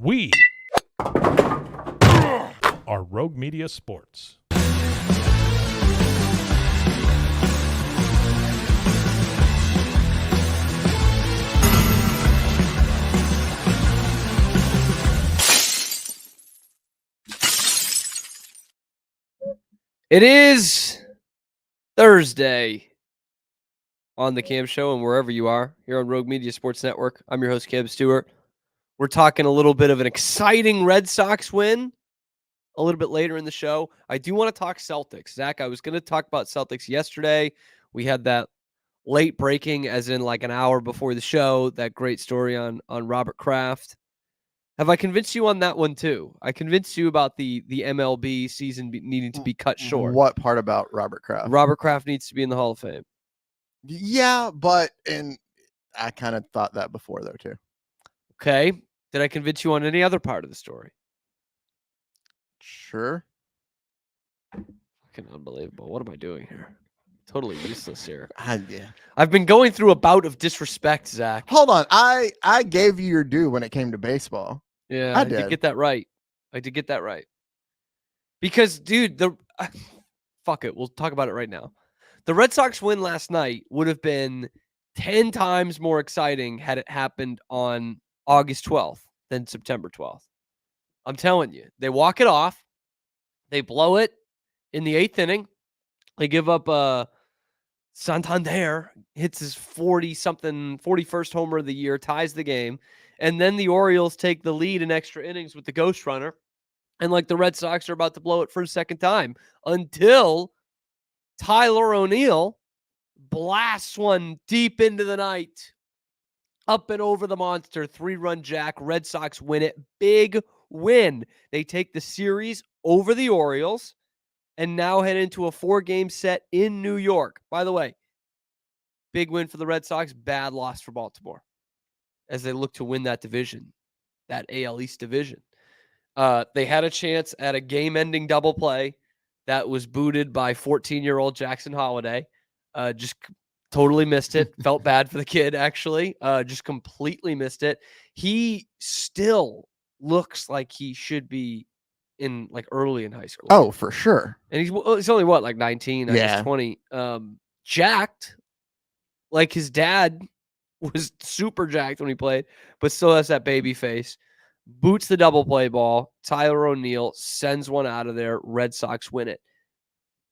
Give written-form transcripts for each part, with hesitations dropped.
We are Rogue Media Sports. It is Thursday on the Cam Show and wherever you are here on Rogue Media Sports Network. I'm your host, Cam Stewart. We're talking a little bit of an exciting Red Sox win a little bit later in the show. I do want to talk Celtics. Zach, I was going to talk about Celtics yesterday. We had that late breaking, as in like an hour before the show, that great story on Robert Kraft. Have I convinced you on that one too? I convinced you about the MLB season needing to be cut short. What part about Robert Kraft? Robert Kraft needs to be in the Hall of Fame. Yeah, but I kind of thought that before though too. Okay. Did I convince you on any other part of the story? Sure. Fucking unbelievable. What am I doing here? Totally useless here. Yeah. I've been going through a bout of disrespect, Zach. Hold on. I gave you your due when it came to baseball. Yeah, I did get that right. Because, dude, fuck it. We'll talk about it right now. The Red Sox win last night would have been 10 times more exciting had it happened on August 12th than September 12th. I'm telling you. They walk it off. They blow it in the 8th inning. They give up Santander hits his 41st homer of the year, ties the game. And then the Orioles take the lead in extra innings with the ghost runner. And like the Red Sox are about to blow it for a second time until Tyler O'Neill blasts one deep into the night. Up and over the monster, 3-run jack. Red Sox win it. Big win. They take the series over the Orioles and now head into a 4-game set in New York. By the way, big win for the Red Sox, bad loss for Baltimore as they look to win that division, that AL East division. They had a chance at a game-ending double play that was booted by 14-year-old Jackson Holliday. Just totally missed it. Felt bad for the kid, actually. Just completely missed it. He still looks like he should be in like early in high school. Oh, for sure. And he's only what, like 19, I guess 20. Jacked. Like his dad was super jacked when he played, but still has that baby face. Boots the double play ball. Tyler O'Neill sends one out of there. Red Sox win it.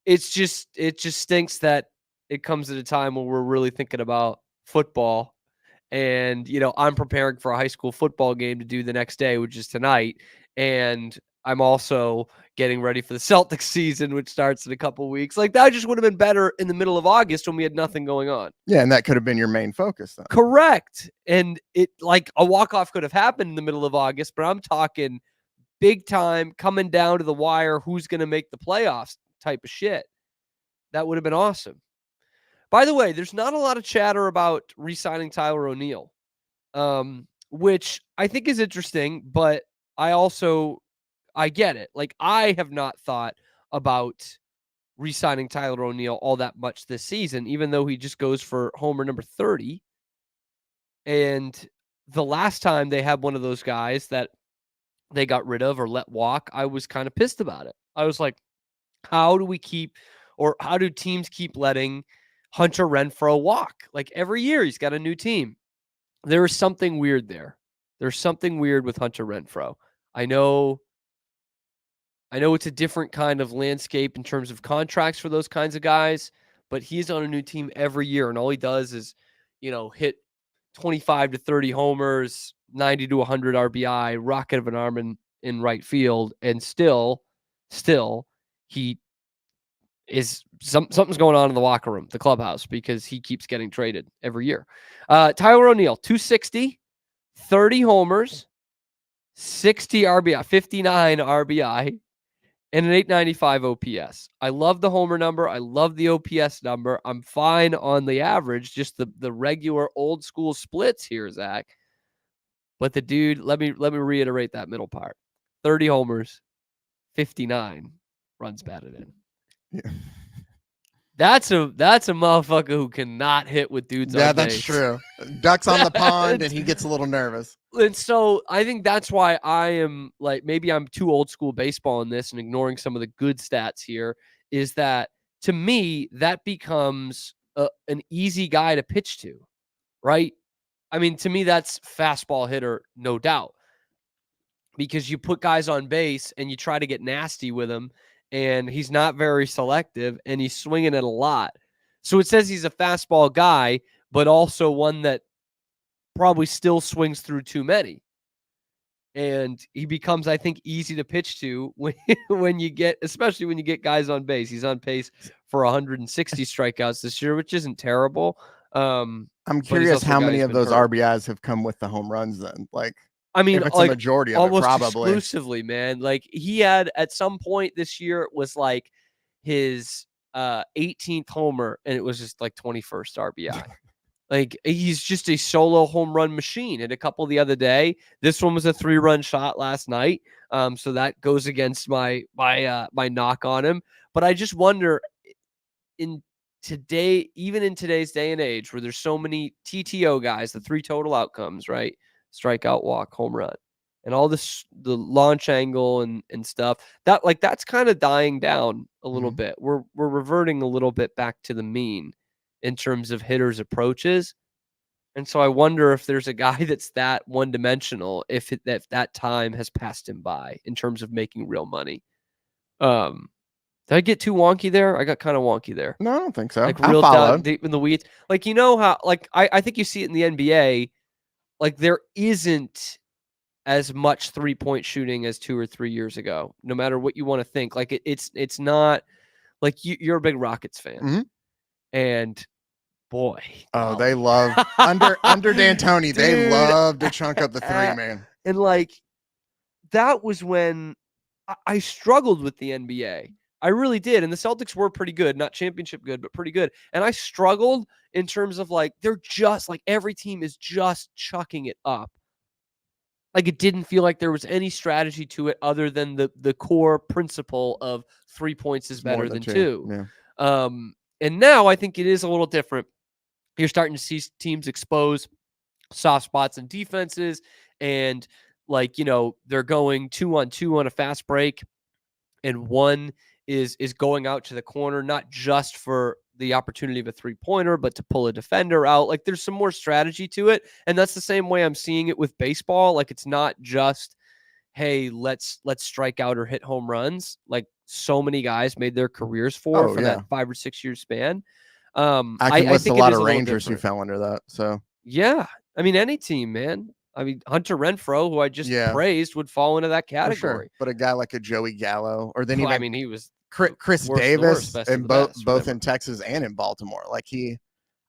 It just stinks that it comes at a time when we're really thinking about football. And, I'm preparing for a high school football game to do the next day, which is tonight. And I'm also getting ready for the Celtics season, which starts in a couple weeks. Like, that just would have been better in the middle of August when we had nothing going on. Yeah, and that could have been your main focus then. Correct. And it, like, a walk-off could have happened in the middle of August, but I'm talking big time, coming down to the wire, who's going to make the playoffs type of shit. That would have been awesome. By the way, there's not a lot of chatter about re-signing Tyler O'Neill, which I think is interesting, but I get it. Like, I have not thought about re-signing Tyler O'Neill all that much this season, even though he just goes for homer number 30. And the last time they had one of those guys that they got rid of or let walk, I was kind of pissed about it. I was like, how do teams keep letting Hunter Renfroe walk? Like, every year he's got a new team. There is something weird there. There's something weird with Hunter Renfroe. I know it's a different kind of landscape in terms of contracts for those kinds of guys, but he's on a new team every year, and all he does is, hit 25 to 30 homers, 90 to 100 RBI, rocket of an arm in right field, and still he is something's going on in the locker room, the clubhouse, because he keeps getting traded every year. Tyler O'Neill, 260, 30 homers, 60 RBI, 59 RBI, and an 895 OPS. I love the homer number. I love the OPS number. I'm fine on the average, just the regular old school splits here, Zach. But the dude, let me reiterate that middle part. 30 homers, 59 runs batted in. Yeah. That's a motherfucker who cannot hit with dudes Yeah, on that's base. true. Ducks on the pond, and he gets a little nervous. And so I think that's why I am like, maybe I'm too old school baseball in this and ignoring some of the good stats here, is that to me, that becomes an easy guy to pitch to, right? I mean, to me, that's fastball hitter, no doubt, because you put guys on base and you try to get nasty with him, and he's not very selective and he's swinging it a lot. So it says he's a fastball guy, but also one that probably still swings through too many. And he becomes, I think, easy to pitch to when you get, especially when you get guys on base. He's on pace for 160 strikeouts this year, which isn't terrible. I'm but he's curious also a how guy many who's of been those hurt. RBIs have come with the home runs then. Like, I mean, if it's like a majority of it, almost probably. exclusively, man. Like he had at some point this year, it was like his 18th homer, and it was just like 21st RBI. Like he's just a solo home run machine. And a couple the other day, this one was a 3-run shot last night. So that goes against my knock on him. But I just wonder, even in today's day and age, where there's so many TTO guys, the 3 total outcomes, right? Strikeout, walk, home run, and all this, the launch angle and stuff, that's kind of dying down a little bit. We're reverting a little bit back to the mean in terms of hitters' approaches. And so I wonder if there's a guy that's that one-dimensional, if that time has passed him by in terms of making real money. Did I get too wonky there? I got kind of wonky there. No, I don't think so. Like I real down followed. deep in the weeds. Like, you know how, like, I think you see it in the NBA, like there isn't as much 3-point shooting as 2 or 3 years ago, no matter what you want to think. Like it's not like you're a big Rockets fan. Mhm. And boy, Oh, they golly. love under D'Antoni. They Dude. love to chunk up the 3, man. And like that was when I struggled with the NBA. I really did. And the Celtics were pretty good, not championship good, but pretty good. And I struggled in terms of like, they're just like every team is just chucking it up. Like it didn't feel like there was any strategy to it other than the core principle of 3 points is better than 2. Yeah. And now I think it is a little different. You're starting to see teams expose soft spots in defenses, and like, you know, they're going 2-on-2 on a fast break, and one is going out to the corner, not just for the opportunity of a 3-pointer, but to pull a defender out. Like there's some more strategy to it. And that's the same way I'm seeing it with baseball. Like it's not just, hey, let's strike out or hit home runs. Like so many guys made their careers for that 5 or 6 year span. I can list think a lot it is of little Rangers who different. fell under that. So Yeah. I mean, any team, man. I mean, Hunter Renfroe, who I just praised, would fall into that for category. sure. But a guy like a Joey Gallo, or then Well, even I mean, he was Chris worst of the Davis, worst, best of and the both best, both whatever. in Texas and in Baltimore. Like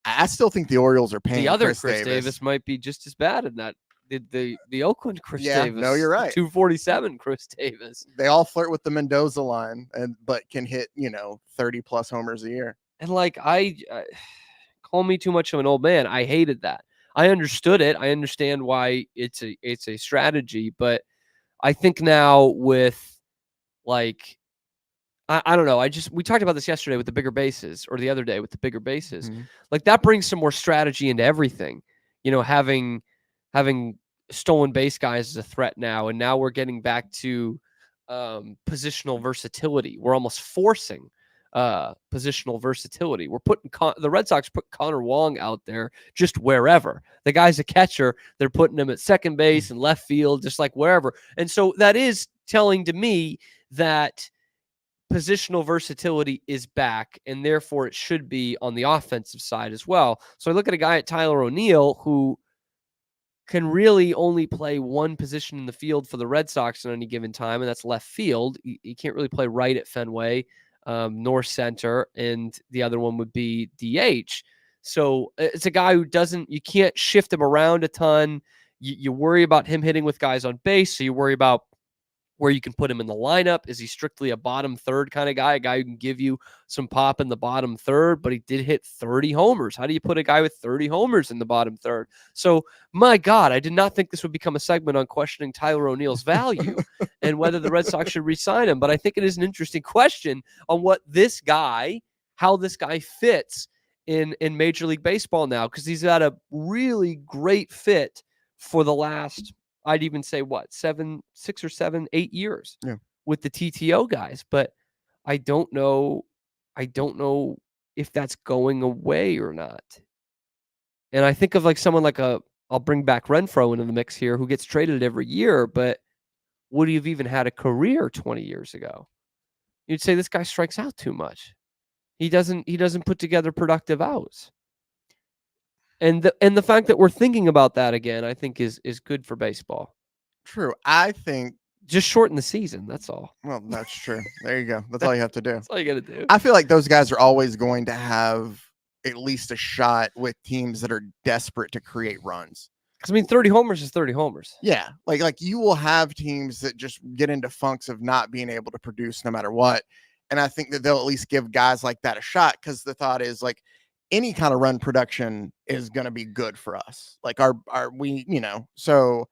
I still think the Orioles are paying The other Chris Davis might be just as bad in that. The Oakland Chris Davis. No, you're right. 247 Chris Davis. They all flirt with the Mendoza line, but can hit 30 plus homers a year. And like I call me too much of an old man. I hated that. I understood it. I understand why it's a strategy, but I think now with like I don't know. We talked about this yesterday with the bigger bases, or the other day with the bigger bases. Mm-hmm. Like that brings some more strategy into everything. You know, having stolen base guys is a threat now, and now we're getting back to positional versatility. We're almost forcing positional versatility. We're putting the Red Sox put Connor Wong out there just wherever. The guy's a catcher. They're putting him at second base and left field, just like wherever. And so that is telling to me that positional versatility is back, and therefore it should be on the offensive side as well. So I look at a guy at Tyler O'Neill who can really only play one position in the field for the Red Sox at any given time, and that's left field. He can't really play right at Fenway, nor center, and the other one would be DH. So it's a guy who you can't shift him around a ton. You worry about him hitting with guys on base, so you worry about where you can put him in the lineup. Is he strictly a bottom third kind of guy, a guy who can give you some pop in the bottom third, but he did hit 30 homers. How do you put a guy with 30 homers in the bottom third? So, my God, I did not think this would become a segment on questioning Tyler O'Neill's value and whether the Red Sox should re-sign him. But I think it is an interesting question on what this guy, how this guy fits in Major League Baseball now, because he's got a really great fit for the last, I'd even say, what, 6 or 7, 8 years Yeah. with the TTO guys. But I don't know if that's going away or not. And I think of like someone like I'll bring back Renfroe into the mix here, who gets traded every year, but would he have even had a career 20 years ago? You'd say this guy strikes out too much. He doesn't put together productive outs. And the fact that we're thinking about that again, I think is good for baseball. True. I think, Just shorten the season, that's all. well, that's true. There you go. That's all you have to do. That's all you got to do. I feel like those guys are always going to have at least a shot with teams that are desperate to create runs. Because I mean, 30 homers is 30 homers. Yeah, like you will have teams that just get into funks of not being able to produce no matter what. And I think that they'll at least give guys like that a shot, because the thought is like any kind of run production is going to be good for us. Like we, so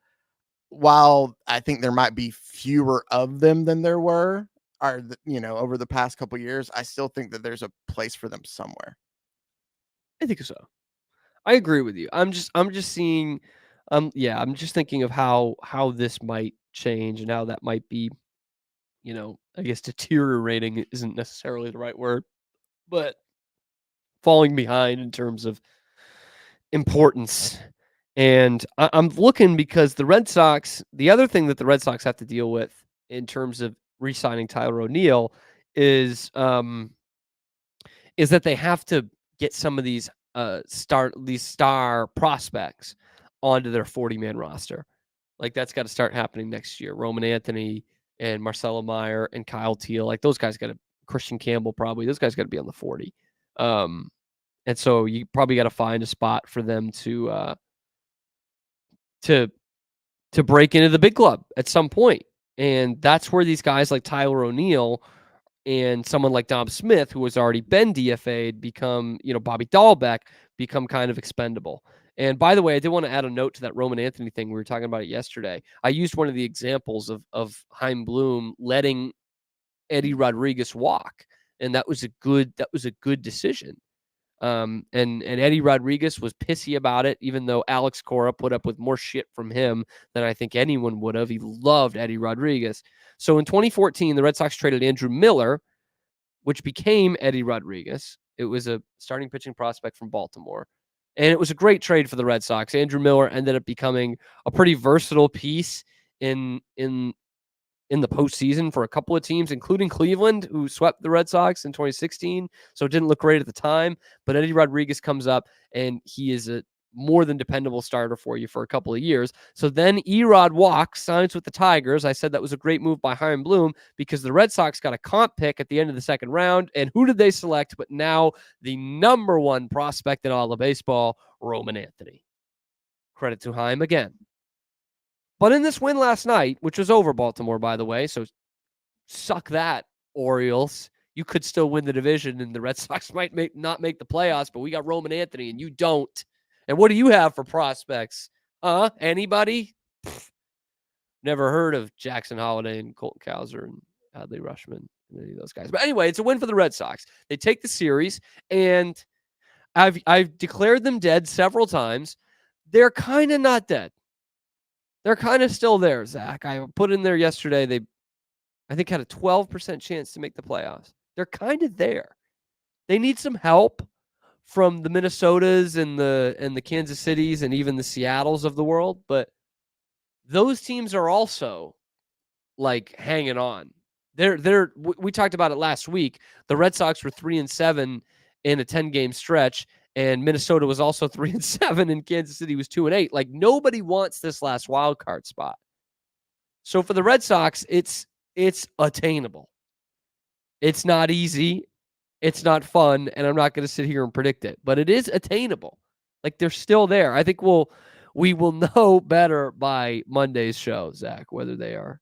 while I think there might be fewer of them than there were, over the past couple of years, I still think that there's a place for them somewhere. I think so. I agree with you. I'm just seeing, I'm just thinking of how this might change and how that might be, I guess deteriorating isn't necessarily the right word, but falling behind in terms of importance. And I'm looking because the Red Sox, the other thing that the Red Sox have to deal with in terms of re-signing Tyler O'Neill is that they have to get some of these star prospects onto their 40-man roster. Like that's got to start happening next year. Roman Anthony and Marcelo Meyer and Kyle Teal, like those guys got to, Christian Campbell probably, those guys got to be on the 40. And so you probably got to find a spot for them to break into the big club at some point. And that's where these guys like Tyler O'Neill and someone like Dom Smith, who has already been DFA'd, become, Bobby Dahlbeck, become kind of expendable. And by the way, I did want to add a note to that Roman Anthony thing. We were talking about it yesterday. I used one of the examples of Chaim Bloom letting Eddie Rodriguez walk. And that was a good decision. And Eddie Rodriguez was pissy about it, even though Alex Cora put up with more shit from him than I think anyone would have. He loved Eddie Rodriguez. So in 2014, the Red Sox traded Andrew Miller, which became Eddie Rodriguez. It was a starting pitching prospect from Baltimore. And it was a great trade for the Red Sox. Andrew Miller ended up becoming a pretty versatile piece in the postseason for a couple of teams, including Cleveland, who swept the Red Sox in 2016. So it didn't look great at the time. But Eddie Rodriguez comes up, and he is a more than dependable starter for you for a couple of years. So then Erod walks, signs with the Tigers. I said that was a great move by Chaim Bloom because the Red Sox got a comp pick at the end of the second round. And who did they select? But now the number one prospect in all of baseball, Roman Anthony. Credit to Chaim again. But in this win last night, which was over Baltimore, by the way, so suck that, Orioles. You could still win the division, and the Red Sox might not make the playoffs, but we got Roman Anthony, and you don't. And what do you have for prospects? Anybody? Never heard of Jackson Holliday and Colton Cowser and Adley Rutschman and any of those guys. But anyway, it's a win for the Red Sox. They take the series, and I've declared them dead several times. They're kind of not dead. They're kind of still there, Zach. I put in there yesterday. They, I think, had a 12% chance to make the playoffs. They're kind of there. They need some help from the Minnesotas and the Kansas Cities and even the Seattles of the world, but those teams are also like hanging on. We talked about it last week. The Red Sox were 3-7 in a 10-game stretch, and Minnesota was also 3-7, and Kansas City was 2-8. Like nobody wants this last wild card spot. So for the Red Sox, it's attainable. It's not easy. It's not fun, and I'm not going to sit here and predict it, but it is attainable. Like they're still there. I think we will know better by Monday's show, Zach, whether they are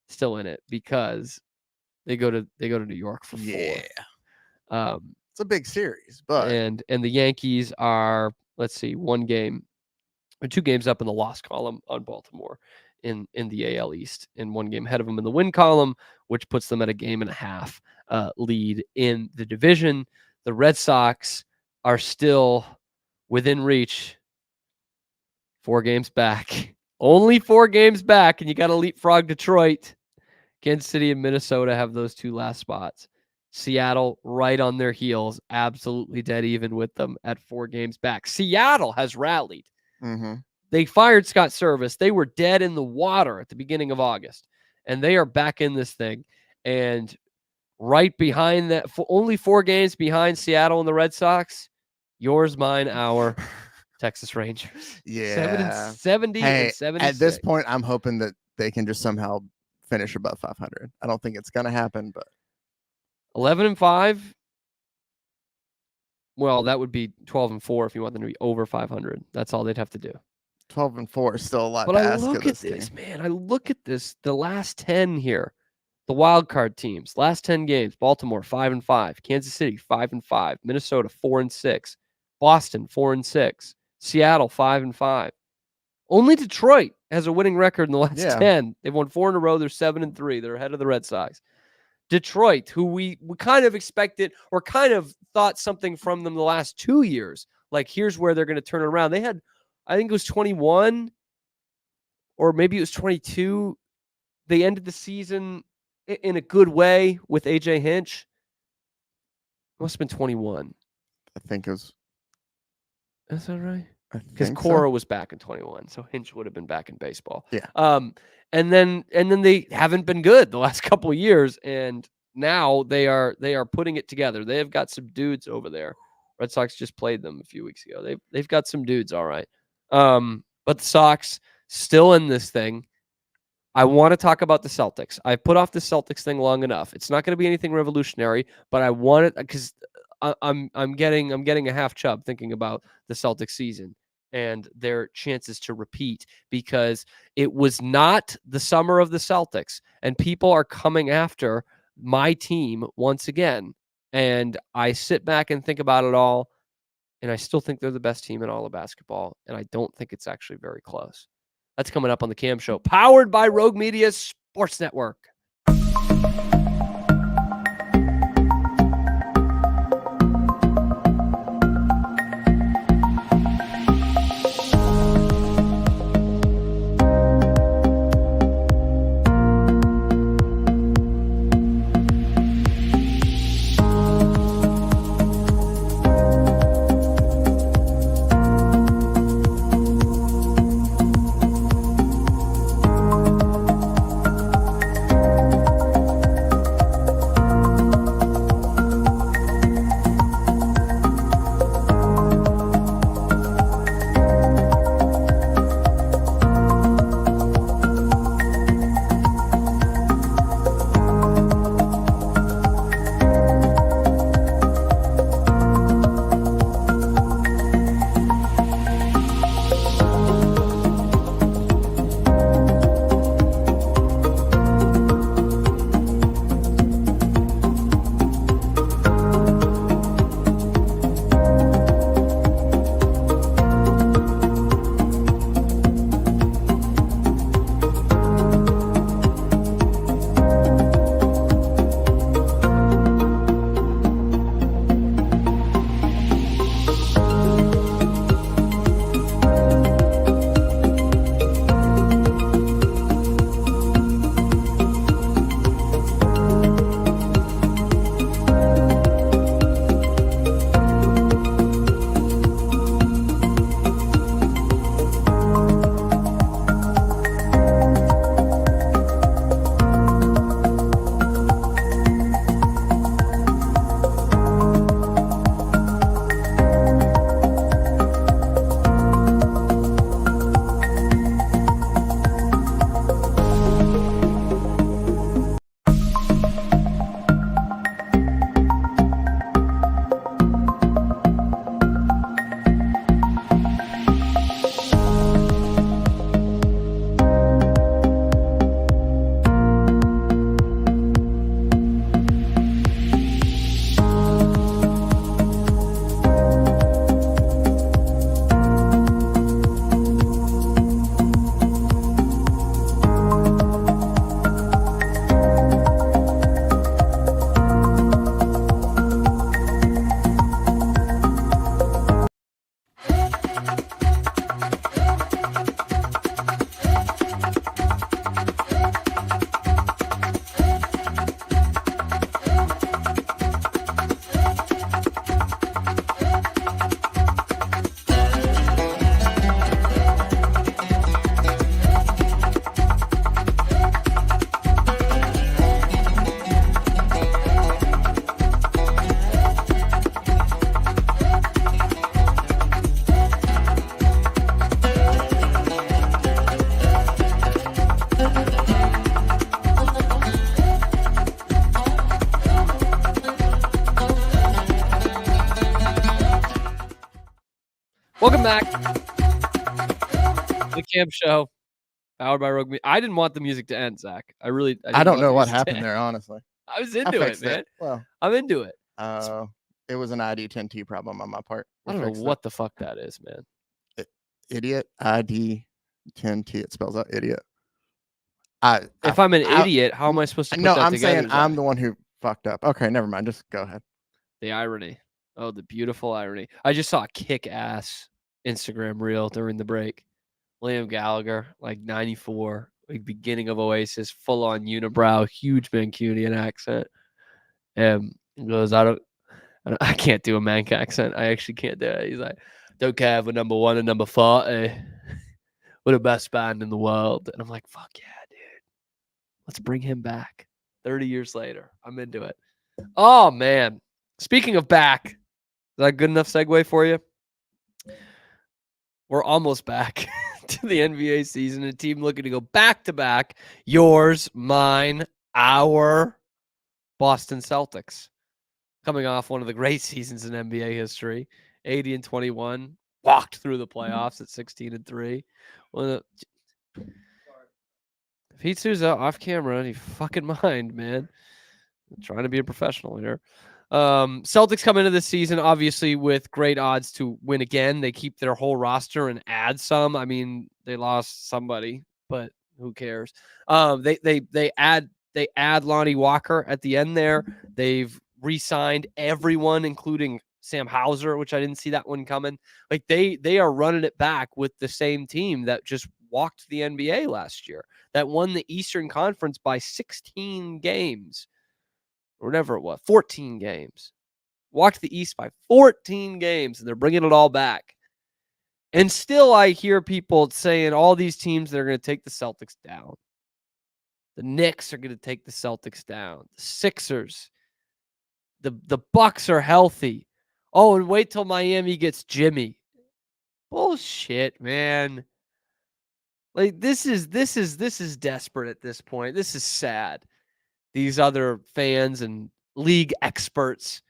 still in it, because they go to New York for 4. Yeah. It's a big series, but and the Yankees are, let's see, 2 games up in the loss column on Baltimore in the AL East, and 1 game ahead of them in the win column, which puts them at a 1.5 game lead in the division. the Red Sox are still within reach. 4 games back. Only 4 games back, and you got to leapfrog Detroit. Kansas City and Minnesota have those 2 last spots. Seattle right on their heels, absolutely dead even with them at 4 games back. Seattle has rallied. Mm-hmm. They fired Scott Service. They were dead in the water at the beginning of August, and they are back in this thing. And right behind that, only 4 games behind Seattle and the Red Sox, yours, mine, our Texas Rangers. Yeah. 70 Hey, and 76. at this point, I'm hoping that they can just somehow finish above 500. I don't think it's going to happen, but 11-5. Well, that would be 12-4 if you want them to be over 500. That's all they'd have to do. 12-4 is still a lot But to I ask look of at this this, team. man. I look at this. The last 10 here, the wild card teams, last 10 games: Baltimore 5-5, Kansas City 5-5, Minnesota 4-6, Boston 4-6, Seattle 5-5. Only Detroit has a winning record in the last 10. They've won 4 in a row. They're 7-3. They're ahead of the Red Sox. Detroit, who we kind of expected or kind of thought something from them the last 2 years. Like, here's where they're going to turn it around. They had, I think it was 21 or maybe it was 22. They ended the season in a good way with AJ Hinch. It must have been 21. I think it was. Is that right? Because Because Cora was back in 21, so Hinch would have been back in baseball. Yeah. And then they haven't been good the last couple of years, and now they are putting it together. They have got some dudes over there. Red Sox just played them a few weeks ago. They've got some dudes, all right. But the Sox still in this thing. I want to talk about the Celtics. I've put off the Celtics thing long enough. It's not going to be anything revolutionary, but I want it because I'm getting a half chub thinking about the Celtics season and their chances to repeat, because it was not the summer of the Celtics, and people are coming after my team once again. And I sit back and think about it all, and I still think they're the best team in all of basketball, and I don't think it's actually very close. That's coming up on the Cam Show, powered by Rogue Media Sports Network. Welcome back. The Camp Show, powered by Rogue Media. I didn't want the music to end, Zach. I I didn't don't want know the what music to happened end. there, honestly. I was I into it, fixed man. it. Well, I'm into it. it was an ID10T problem on my part. I We don't know fixed what the fuck that is, man. it. Idiot ID10T. It spells out idiot. If I'm an idiot, how am I supposed to put that I'm together? saying I'm the one who fucked up. Okay, never mind. Just go ahead. The irony. Oh, the beautiful irony. I just saw a kick-ass Instagram reel during the break. Liam Gallagher, like 94, like beginning of Oasis, full-on unibrow, huge Mancunian accent. He goes, I can't do a Manc accent. I actually can't do it. He's like, don't care for number 1 and number 40. We're the best band in the world. And I'm like, fuck yeah, dude. Let's bring him back. 30 years later. I'm into it. Oh, man. Speaking of back, is that a good enough segue for you? We're almost back to the NBA season. A team looking to go back-to-back. Yours, mine, our Boston Celtics. Coming off one of the great seasons in NBA history. 80-21. Walked through the playoffs at 16-3. If he sues off camera, any fucking mind, man. I'm trying to be a professional here. Celtics come into this season, obviously, with great odds to win again. They keep their whole roster and add some. I mean, they lost somebody, but who cares? They add Lonnie Walker at the end there. They've re-signed everyone, including Sam Hauser, which I didn't see that one coming. Like they are running it back with the same team that just walked the NBA last year, that won the Eastern Conference by 16 games. Or whatever it was, 14 games. Walked the East by 14 games, and they're bringing it all back. And still I hear people saying all these teams that are going to take the Celtics down. The Knicks are going to take the Celtics down. The Sixers. The Bucks are healthy. Oh, and wait till Miami gets Jimmy. Bullshit, man. Like this is desperate at this point. This is sad. These other fans and league experts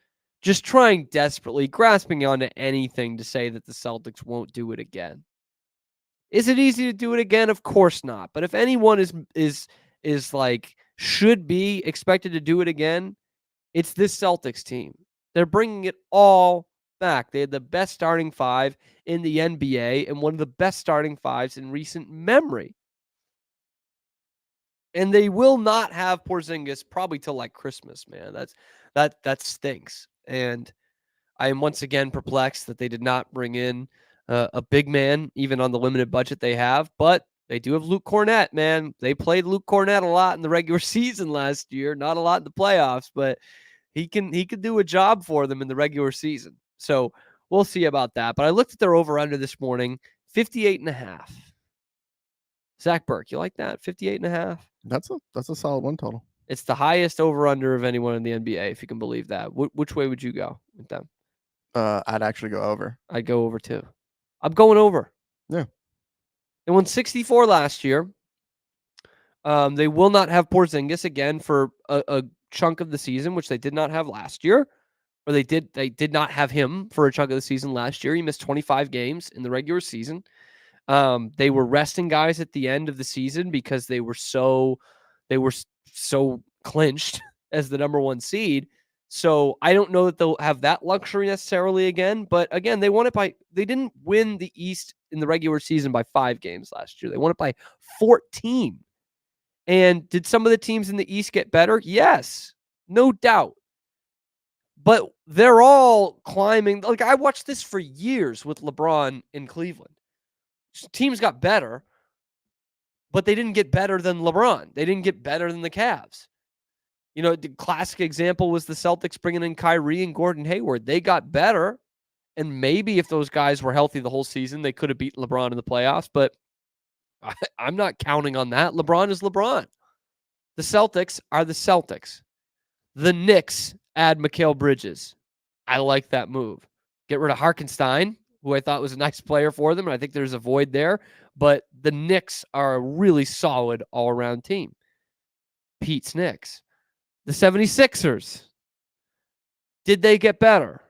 just trying desperately, grasping onto anything to say that the Celtics won't do it again. Is it easy to do it again? Of course not. But if anyone is like should be expected to do it again, it's this Celtics team. They're bringing it all back. They had the best starting 5 in the NBA and one of the best starting 5s in recent memory. And they will not have Porzingis probably till like Christmas, man. That stinks. And I am once again perplexed that they did not bring in a big man, even on the limited budget they have. But they do have Luke Cornett, man. They played Luke Cornett a lot in the regular season last year, not a lot in the playoffs, but he can do a job for them in the regular season. So we'll see about that. But I looked at their over-under this morning, 58.5. Zach Burke, you like that? 58.5? That's a solid one total. It's the highest over-under of anyone in the NBA, if you can believe that. Which way would you go with them? I'd actually go over. I'd go over too. I'm going over. Yeah. They won 64 last year. They will not have Porzingis again for a chunk of the season, which they did not have last year. Or they did not have him for a chunk of the season last year. He missed 25 games in the regular season. They were resting guys at the end of the season because they were so clinched as the number 1 seed. So I don't know that they'll have that luxury necessarily again. But again, they didn't win the East in the regular season by 5 games last year. They won it by 14. And did some of the teams in the East get better? Yes, no doubt. But they're all climbing. Like I watched this for years with LeBron in Cleveland. Teams got better, but they didn't get better than LeBron. They didn't get better than the Cavs. You know, the classic example was the Celtics bringing in Kyrie and Gordon Hayward. They got better, and maybe if those guys were healthy the whole season, they could have beaten LeBron in the playoffs, but I'm not counting on that. LeBron is LeBron. The Celtics are the Celtics. The Knicks add Mikal Bridges. I like that move. Get rid of Hartenstein, who I thought was a nice player for them, and I think there's a void there. But the Knicks are a really solid all-around team. Pete's Knicks. The 76ers. Did they get better?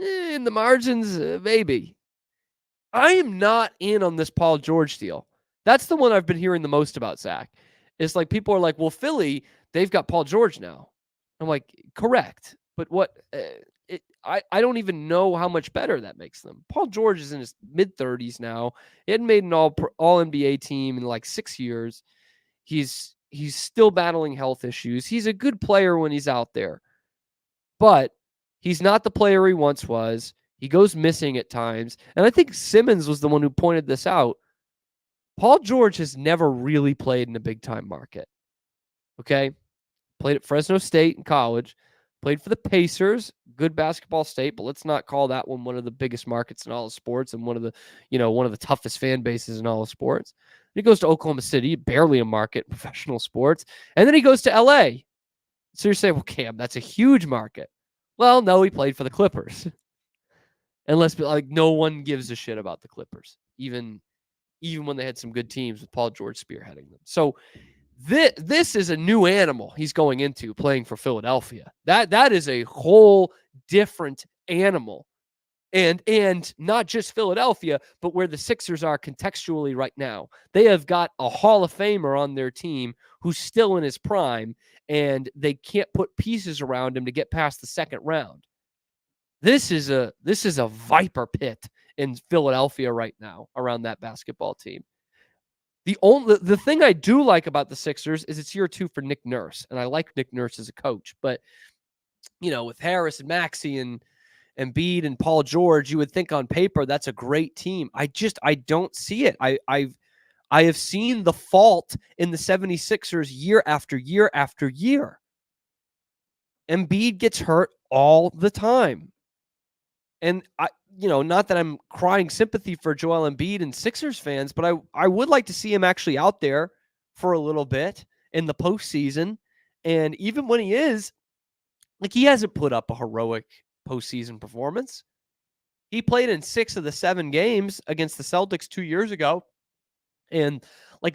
In the margins, maybe. I am not in on this Paul George deal. That's the one I've been hearing the most about, Zach. It's like people are like, well, Philly, they've got Paul George now. I'm like, correct. But what? I don't even know how much better that makes them. Paul George is in his mid-30s now. He hadn't made an all NBA team in like 6 years. He's still battling health issues. He's a good player when he's out there, but he's not the player he once was. He goes missing at times. And I think Simmons was the one who pointed this out. Paul George has never really played in a big-time market. Okay? Played at Fresno State in college. Played for the Pacers, good basketball state, but let's not call that one of the biggest markets in all of sports and one of the toughest fan bases in all of sports. He goes to Oklahoma City, barely a market in professional sports. And then he goes to LA. So you're saying, well, Cam, that's a huge market. Well, no, he played for the Clippers. And let's be like, no one gives a shit about the Clippers, even when they had some good teams with Paul George spearheading them. So this is a new animal he's going into playing for Philadelphia. That is a whole different animal. And not just Philadelphia, but where the Sixers are contextually right now. They have got a Hall of Famer on their team who's still in his prime, and they can't put pieces around him to get past the second round. This is a viper pit in Philadelphia right now around that basketball team. The thing I do like about the Sixers is it's year 2 for Nick Nurse, and I like Nick Nurse as a coach. But with Harris and Maxey and Embiid and Paul George, you would think on paper that's a great team. I don't see it. I have seen the fault in the 76ers year after year after year. Embiid gets hurt all the time. And not that I'm crying sympathy for Joel Embiid and Sixers fans, but I would like to see him actually out there for a little bit in the postseason. And even when he is, he hasn't put up a heroic postseason performance. He played in 6 of the 7 games against the Celtics 2 years ago. And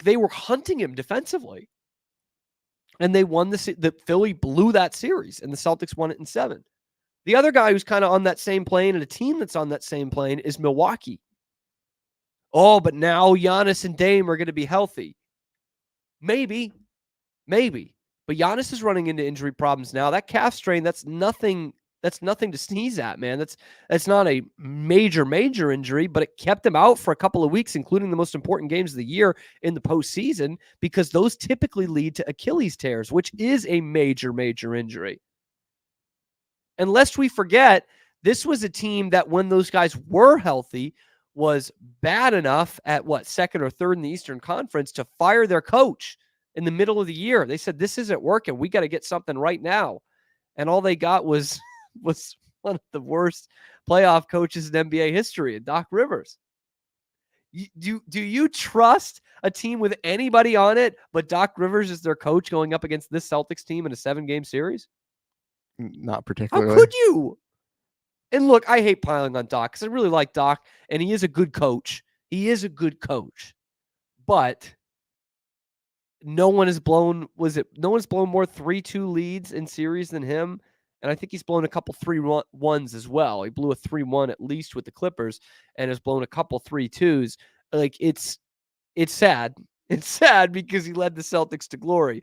they were hunting him defensively. And they won the Philly blew that series, and the Celtics won it in 7. The other guy who's kind of on that same plane and a team that's on that same plane is Milwaukee. Oh, but now Giannis and Dame are going to be healthy. Maybe. But Giannis is running into injury problems now. That calf strain, that's nothing to sneeze at, man. That's not a major injury, but it kept him out for a couple of weeks, including the most important games of the year in the postseason, because those typically lead to Achilles tears, which is a major injury. And lest we forget, this was a team that when those guys were healthy was bad enough at second or third in the Eastern Conference to fire their coach in the middle of the year. They said, this isn't working. We got to get something right now. And all they got was one of the worst playoff coaches in NBA history, Doc Rivers. Do you trust a team with anybody on it but Doc Rivers as their coach going up against this Celtics team in a 7-game series? Not particularly. How could you? And look, I hate piling on Doc because I really like Doc, and he is a good coach. But no one has blown more 3-2 leads in series than him. And I think he's blown a couple 3-1s as well. He blew a 3-1 at least with the Clippers and has blown a couple 3-2s. It's sad. It's sad because he led the Celtics to glory.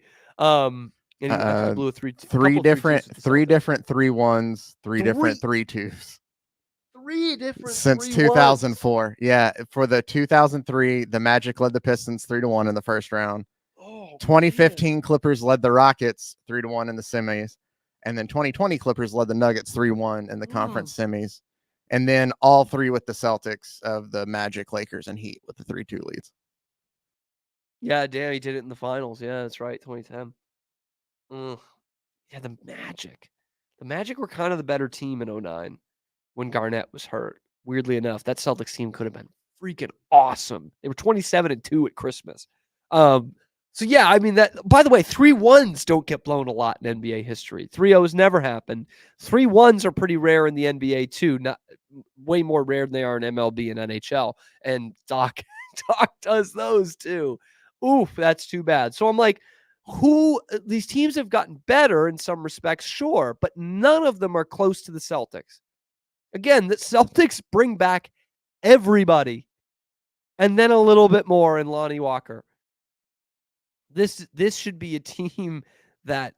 And he blew a three different 3-1s, 3 different 3-2s. 3 different since 3-1s. 2004. Yeah, for the 2003, the Magic led the Pistons 3-1 in the first round. 2015 Clippers led the Rockets 3-1 in the semis. And then 2020 Clippers led the Nuggets 3-1 in the conference semis. And then all 3 with the Celtics of the Magic, Lakers, and Heat with the 3-2 leads. Yeah, damn, he did it in the finals. Yeah, that's right, 2010. Yeah, the Magic were kind of the better team in 2009 when Garnett was hurt. Weirdly enough, that Celtics team could have been freaking awesome. They were 27-2 at Christmas. So yeah, I mean that. By the way, 3-1s don't get blown a lot in NBA history. 3-0s never happen. 3-1s are pretty rare in the NBA too. Not way more rare than they are in MLB and NHL. And Doc does those too. Oof, that's too bad. So I'm like, these teams have gotten better in some respects, sure, but none of them are close to the Celtics. Again, the Celtics bring back everybody and then a little bit more in Lonnie Walker. This should be a team that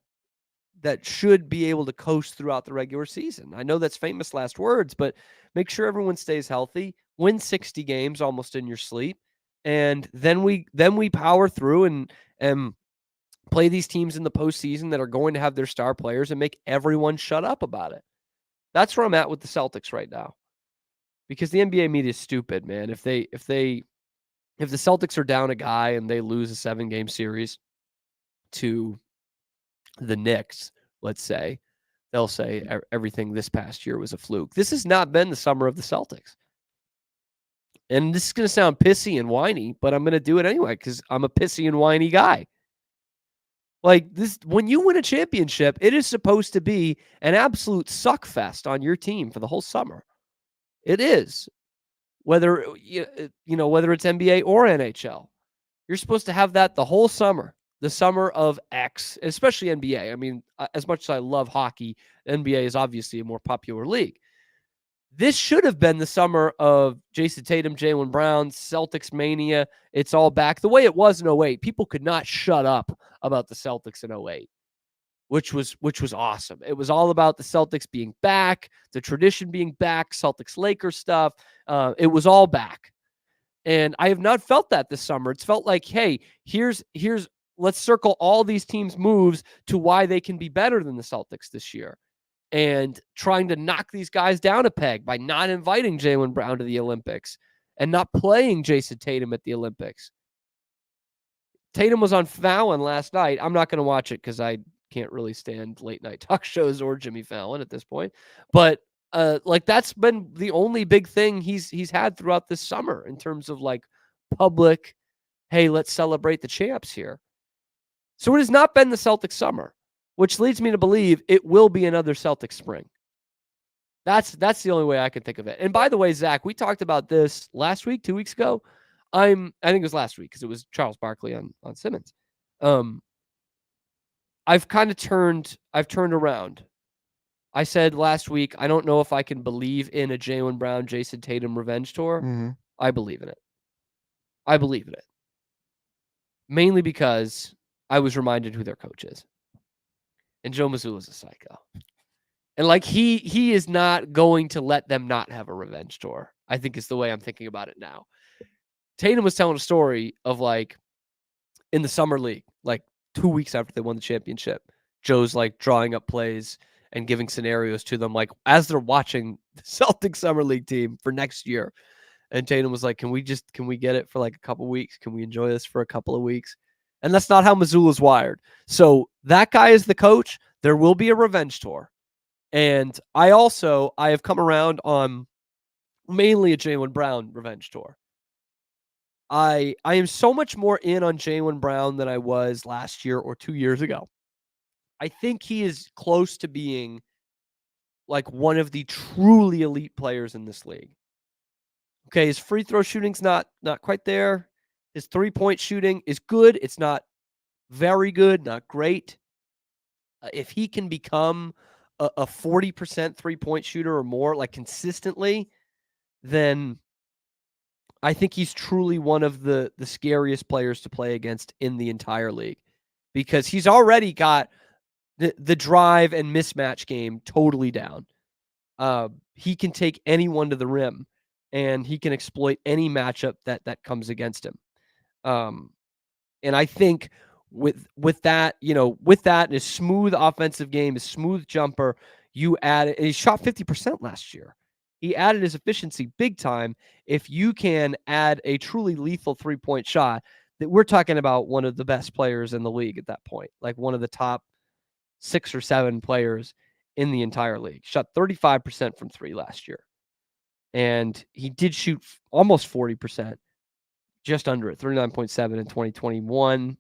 should be able to coast throughout the regular season. I know that's famous last words, but make sure everyone stays healthy, win 60 games almost in your sleep, and then we power through and play these teams in the postseason that are going to have their star players and make everyone shut up about it. That's where I'm at with the Celtics right now. Because the NBA media is stupid, man. If the Celtics are down a guy and they lose a 7-game series to the Knicks, let's say, they'll say everything this past year was a fluke. This has not been the summer of the Celtics. And this is going to sound pissy and whiny, but I'm going to do it anyway because I'm a pissy and whiny guy. Like this, when you win a championship, it is supposed to be an absolute suck fest on your team for the whole summer. It is. Whether whether it's NBA or NHL, you're supposed to have that the whole summer, the summer of X, especially NBA. I mean, as much as I love hockey, NBA is obviously a more popular league. This should have been the summer of Jason Tatum, Jaylen Brown, Celtics mania. It's all back the way it was in 08. People could not shut up about the Celtics in 08, which was awesome. It was all about the Celtics being back, the tradition being back, Celtics-Lakers stuff. It was all back. And I have not felt that this summer. It's felt like, hey, here's let's circle all these teams' moves to why they can be better than the Celtics this year. And trying to knock these guys down a peg by not inviting Jaylen Brown to the Olympics and not playing Jason Tatum at the Olympics. Tatum was on Fallon last night. I'm not going to watch it because I can't really stand late night talk shows or Jimmy Fallon at this point. But that's been the only big thing he's had throughout this summer in terms of like public, hey, let's celebrate the champs here. So it has not been the Celtics summer, which leads me to believe it will be another Celtics spring. That's the only way I can think of it. And by the way, Zach, we talked about this last week, 2 weeks ago. I think it was last week because it was Charles Barkley on Simmons. I've turned around. I said last week, I don't know if I can believe in a Jaylen Brown, Jason Tatum revenge tour. Mm-hmm. I believe in it. Mainly because I was reminded who their coach is. And Joe Mazzulla is a psycho. And like he is not going to let them not have a revenge tour, I think is the way I'm thinking about it now. Tatum was telling a story of like in the summer league, like 2 weeks after they won the championship, Joe's like drawing up plays and giving scenarios to them, like as they're watching the Celtics summer league team for next year. And Tatum was like, can we get it for like a couple weeks? Can we enjoy this for a couple of weeks? And that's not how Mazzulla's wired. So that guy is the coach. There will be a revenge tour. And I have come around on mainly a Jaylen Brown revenge tour. I am so much more in on Jaylen Brown than I was last year or 2 years ago. I think he is close to being like one of the truly elite players in this league. Okay, his free throw shooting's not quite there. His three-point shooting is good. It's not very good, not great. If he can become a 40% three-point shooter or more, like consistently, then I think he's truly one of the scariest players to play against in the entire league because he's already got the drive and mismatch game totally down. He can take anyone to the rim and he can exploit any matchup that comes against him. And I think with that, with that and his smooth offensive game, his smooth jumper, you add it. He shot 50% last year. He added his efficiency big time. If you can add a truly lethal 3-point shot, that we're talking about one of the best players in the league at that point, like one of the top 6 or 7 players in the entire league. Shot 35% from 3 last year. And he did shoot almost 40%, just under it, 39.7 in 2021.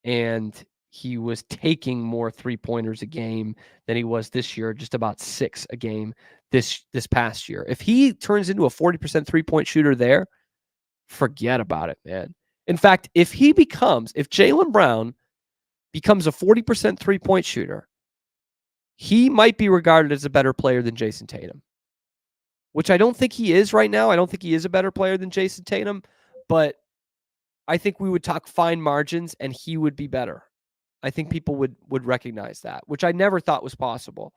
And he was taking more 3-pointers a game than he was this year, just about 6 a game this past year. If he turns into a 40% 3-point shooter there, forget about it, man. In fact, if Jaylen Brown becomes a 40% 3-point shooter, he might be regarded as a better player than Jason Tatum, which I don't think he is right now. I don't think he is a better player than Jason Tatum, but I think we would talk fine margins and he would be better. I think people would recognize that, which I never thought was possible.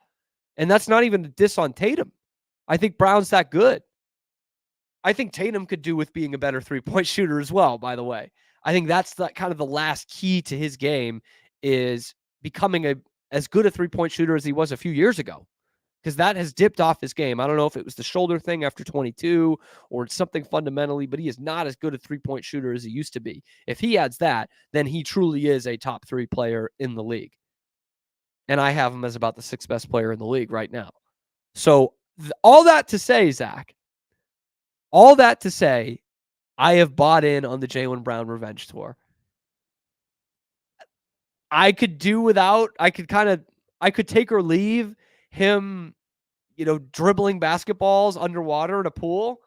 And that's not even a diss on Tatum. I think Brown's that good. I think Tatum could do with being a better three-point shooter as well, by the way. I think that's the kind of the last key to his game is becoming as good a three-point shooter as he was a few years ago, because that has dipped off his game. I don't know if it was the shoulder thing after 22 or something fundamentally, but he is not as good a three-point shooter as he used to be. If he adds that, then he truly is a top 3 player in the league. And I have him as about the 6th best player in the league right now. So all that to say, Zach, all that to say, I have bought in on the Jaylen Brown revenge tour. I could do without, I could take or leave him, dribbling basketballs underwater in a pool,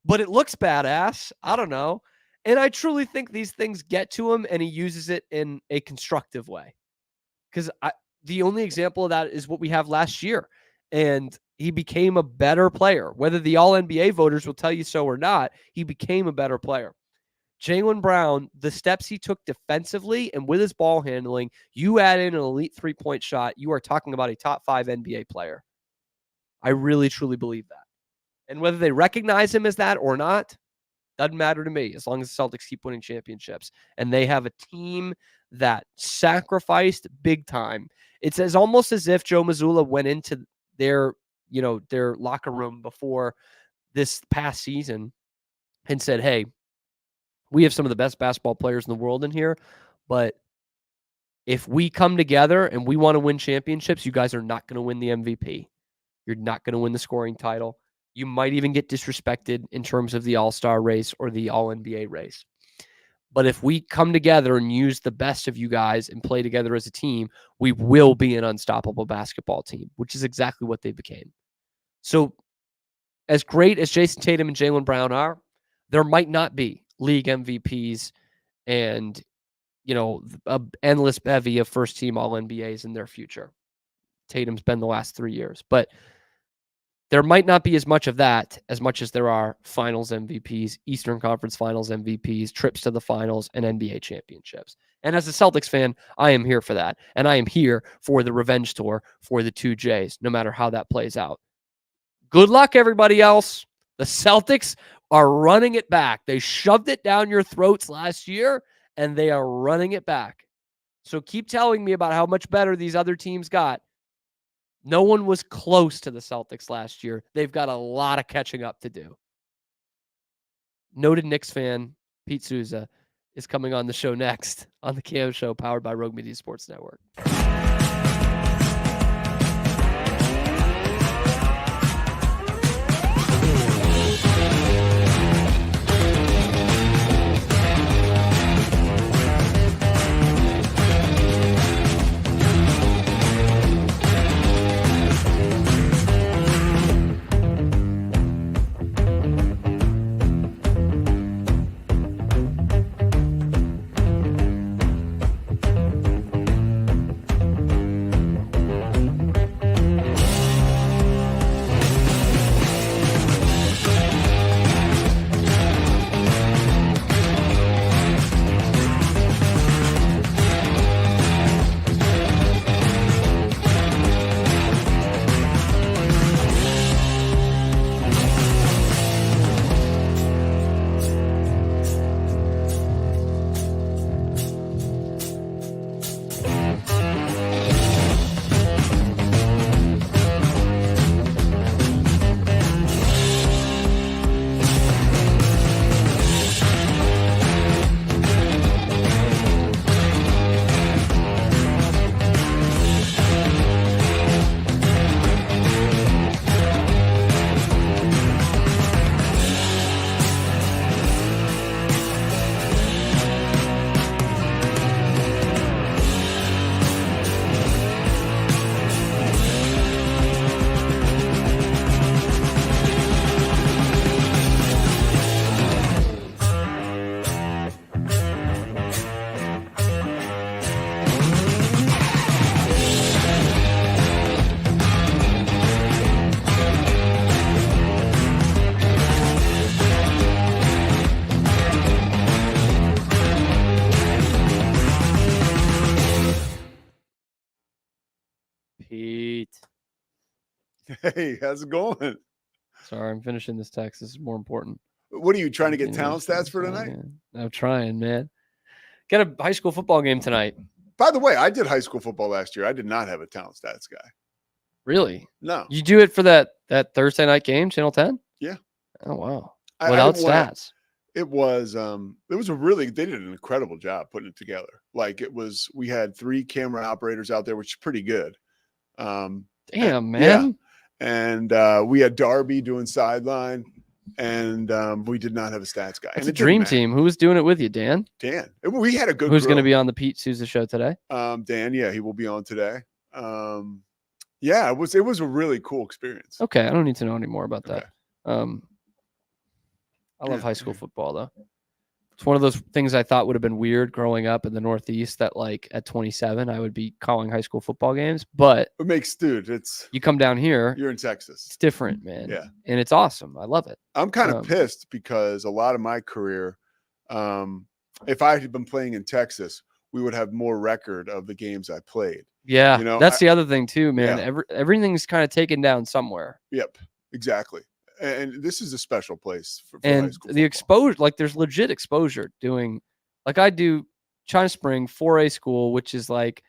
but it looks badass. I don't know. And I truly think these things get to him and he uses it in a constructive way. Because the only example of that is what we have last year. And he became a better player. Whether the All-NBA voters will tell you so or not, he became a better player. Jaylen Brown, the steps he took defensively and with his ball handling, you add in an elite three-point shot, you are talking about a top 5 NBA player. I really, truly believe that. And whether they recognize him as that or not, doesn't matter to me as long as the Celtics keep winning championships. And they have a team that sacrificed big time. It's almost as if Joe Mazzulla went into their locker room before this past season and said, hey, we have some of the best basketball players in the world in here, but if we come together and we want to win championships, you guys are not going to win the MVP. You're not going to win the scoring title. You might even get disrespected in terms of the All-Star race or the All-NBA race. But if we come together and use the best of you guys and play together as a team, we will be an unstoppable basketball team, which is exactly what they became. So as great as Jason Tatum and Jaylen Brown are, there might not be league MVPs and, an endless bevy of first-team All-NBAs in their future. Tatum's been the last 3 years. But there might not be as much of that as much as there are finals MVPs, Eastern Conference Finals MVPs, trips to the finals, and NBA championships. And as a Celtics fan, I am here for that. And I am here for the revenge tour for the 2 Js, no matter how that plays out. Good luck, everybody else. The Celtics are running it back. They shoved it down your throats last year, and they are running it back. So keep telling me about how much better these other teams got. No one was close to the Celtics last year. They've got a lot of catching up to do. Noted Knicks fan Pete Souza is coming on the show next on the Cam Show, powered by Rogue Media Sports Network. Pete. Hey, how's it going? Sorry, I'm finishing this text. This is more important. What are you trying to get talent stats for tonight? I'm trying, man. Got a high school football game tonight. By the way, I did high school football last year. I did not have a talent stats guy. Really? No. You do it for that Thursday night game, Channel 10? Yeah. Oh wow. I Without had one- stats. It was they did an incredible job putting it together. Like we had 3 camera operators out there, which is pretty good. Damn, yeah. man. And we had Darby doing sideline, and we did not have a stats guy. That's And a it didn't dream matter. team. Who was doing it with you, Dan? Dan. We had a good Who's going to group. be on the Pete Souza show today? Dan, yeah, he will be on today. Yeah, it was a really cool experience. Okay, I don't need to know any more about that. Okay. I love Yeah. high school football though. It's one of those things I thought would have been weird growing up in the Northeast that like at 27 I would be calling high school football games, but It makes, dude, you come down here, you're in Texas. it's different, man. Yeah. And it's awesome. I love it. I'm kind of Um, pissed because a lot of my career, if I had been playing in Texas, we would have more record of the games I played. Yeah. You know, that's the other thing too, man. Yeah. Everything's kind of taken down somewhere. Yep, exactly. And this is a special place for high And school the football. exposure, like there's legit exposure doing, like I do China Spring 4A school, which is like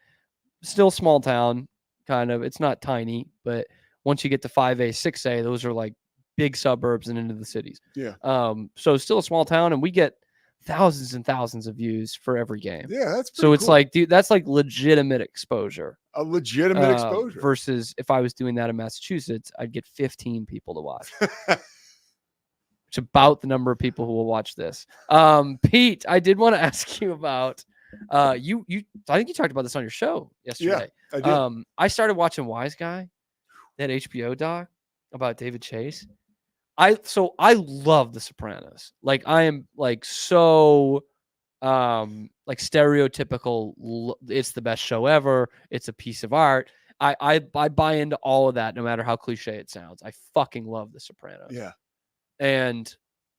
still small town kind of. It's not tiny, but once you get to 5A, 6A, those are like big suburbs and into the cities. Yeah. So it's still a small town, and we get thousands and thousands of views for every game. Yeah, that's So pretty it's cool. like, dude, that's like legitimate exposure. A legitimate exposure. Versus if I was doing that in Massachusetts, I'd get 15 people to watch. Which about the number of people who will watch this. Pete, I did want to ask you about you I think you talked about this on your show yesterday. I did. I started watching Wise Guy, that HBO doc about David Chase. I love The Sopranos. Like I am like so like stereotypical, it's the best show ever, it's a piece of art. I buy into all of that no matter how cliche it sounds. I fucking love The Sopranos. Yeah. And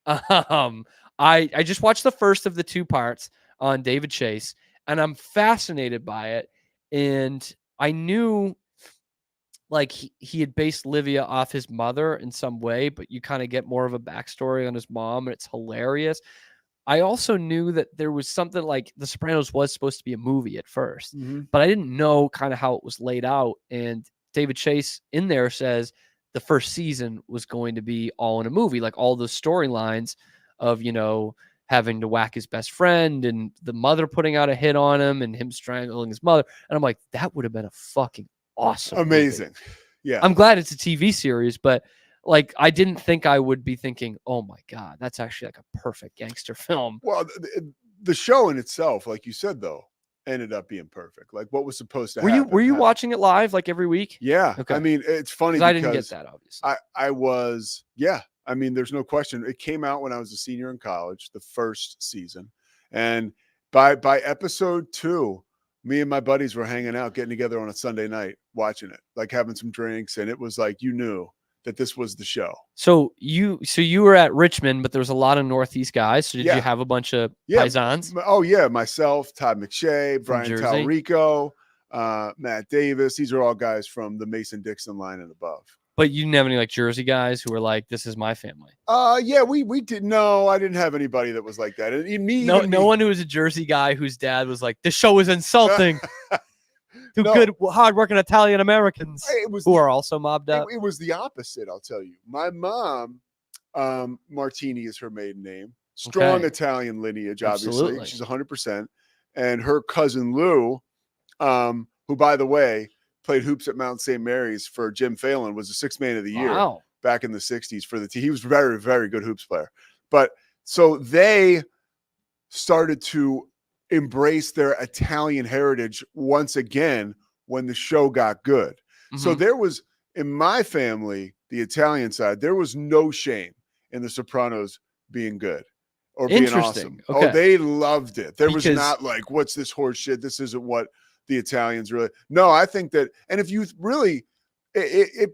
I just watched the first of the 2 parts on David Chase, and I'm fascinated by it. And I knew like he had based Livia off his mother in some way, but you kind of get more of a backstory on his mom, and it's hilarious. I also knew that there was something like The Sopranos was supposed to be a movie at first, Mhm. but I didn't know kind of how it was laid out. And David Chase in there says the first season was going to be all in a movie, like all those storylines of, having to whack his best friend and the mother putting out a hit on him and him strangling his mother. And I'm like, that would have been a fucking awesome movie. Amazing. Yeah. I'm glad it's a TV series, but like I didn't think I would be thinking, oh my God, that's actually like a perfect gangster film. Well, the show in itself, like you said, though, ended up being perfect. Like what was supposed to Were happen. you happened. watching it live like every week? Yeah. Okay. I mean, it's funny 'Cause because I didn't get that, obviously. I was, yeah. I mean, there's no question. It came out when I was a senior in college, the first season. And by episode 2, me and my buddies were hanging out, getting together on a Sunday night, watching it, like having some drinks. And it was like, you knew that this was the show. So you were at Richmond, but there was a lot of Northeast guys. So did Yeah. you have a bunch of Yeah. paisans? Oh, yeah. Myself, Todd McShay, Brian Jersey. Talrico, Matt Davis. These are all guys from the Mason-Dixon line and above. But you didn't have any like Jersey guys who were like, this is my family. Yeah, we did. No, I didn't have anybody that was like that. And me, No, even no me- one who was a Jersey guy whose dad was like, this show is insulting to No. good, hardworking Italian Americans It was who are also mobbed it, up. it was the opposite. I'll tell you. My mom, Martini is her maiden name. Strong Okay. Italian lineage, obviously. Absolutely. She's 100%. And her cousin Lou, who by the way played hoops at Mount St. Mary's for Jim Phelan, was the 6th man of the year. Wow. Back in the 60s for the team. He was very, very good hoops player. But so they started to embrace their Italian heritage once again when the show got good. So Mhm. there was, in my family, the Italian side, there was no shame in The Sopranos being good or being awesome. Interesting. Oh, Okay. they loved it. There was Because- not like, what's this horse shit? This isn't what the Italians really. No, I think that, and if you really, it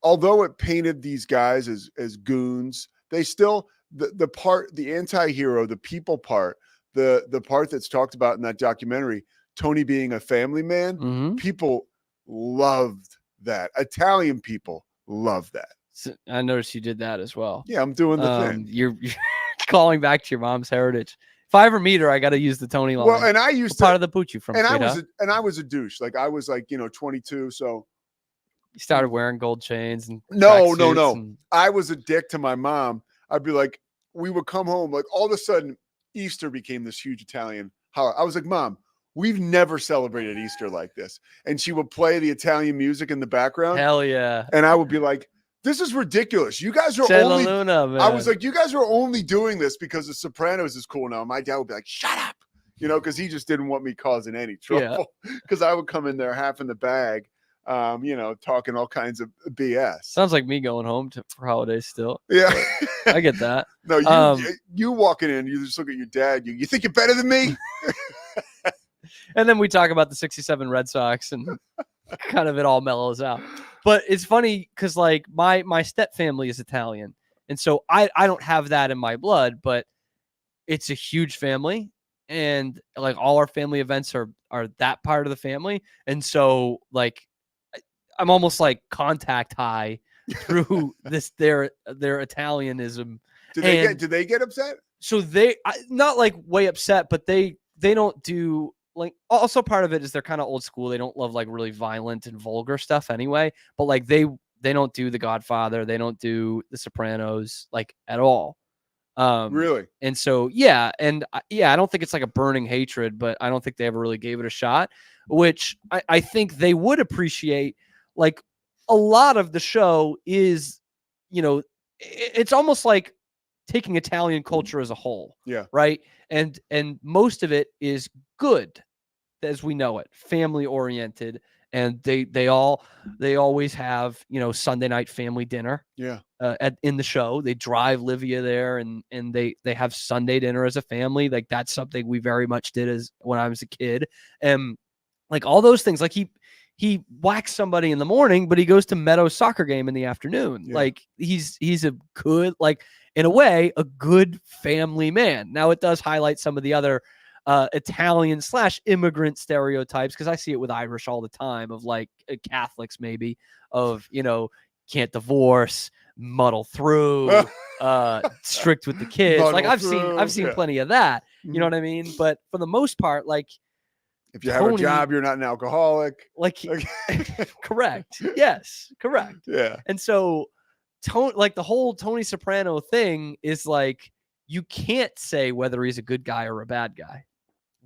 although it painted these guys as goons, they still the anti-hero, the people part, the part that's talked about in that documentary, Tony being a family man, Mhm. people loved that. Italian people love that. So I noticed you did that as well. Yeah, I'm doing the thing. You're calling back to your mom's heritage. If I ever meet her, I got to use the Tony line. Well, and I used What part to, of the boot you from? and sweetheart? I was a douche. Like I was like 22, so You started wearing gold chains and No. tracksuits and- I was a dick to my mom. I'd be like, we would come home, like all of a sudden, Easter became this huge Italian holiday. I was like, Mom, we've never celebrated Easter like this. And she would play the Italian music in the background. Hell yeah. And I would be like, this is ridiculous. You guys are C'è la only, Luna, man. I was like, you guys are only doing this because The Sopranos is cool now. My dad would be like, shut up, because he just didn't want me causing any trouble. Because I would come in there half in the bag, talking all kinds of BS. Sounds like me going home for holidays still. Yeah. I get that. No, you walking in, you just look at your dad. You think you're better than me? And then we talk about the 67 Red Sox and kind of it all mellows out. But it's funny because like my step family is Italian. And so I don't have that in my blood, but it's a huge family. And like all our family events are that part of the family. And so like I'm almost like contact high through their Italianism. Did they get upset? So not like way upset, but they don't do like, also part of it is they're kind of old school. They don't love like really violent and vulgar stuff anyway, but like they don't do The Godfather. They don't do The Sopranos like at all. Really? And so, yeah. And I don't think it's like a burning hatred, but I don't think they ever really gave it a shot, which I think they would appreciate. Like a lot of the show is, it's almost like taking Italian culture as a whole. Yeah. Right. And most of it is good as we know it, family oriented. And they always have, Sunday night family dinner. Yeah. In the show, they drive Livia there and they have Sunday dinner as a family. Like that's something we very much did when I was a kid. And like all those things, like he whacks somebody in the morning, but he goes to Meadows' soccer game in the afternoon. Yeah. Like he's a good, like in a way, a good family man. Now it does highlight some of the other Italian/immigrant stereotypes, because I see it with Irish all the time of like Catholics maybe of, can't divorce, muddle through, strict with the kids. Like I've seen plenty of that. You know what I mean? But for the most part, like if you have a job, you're not an alcoholic. Like correct. Yes, correct. Yeah. And so like the whole Tony Soprano thing is like you can't say whether he's a good guy or a bad guy.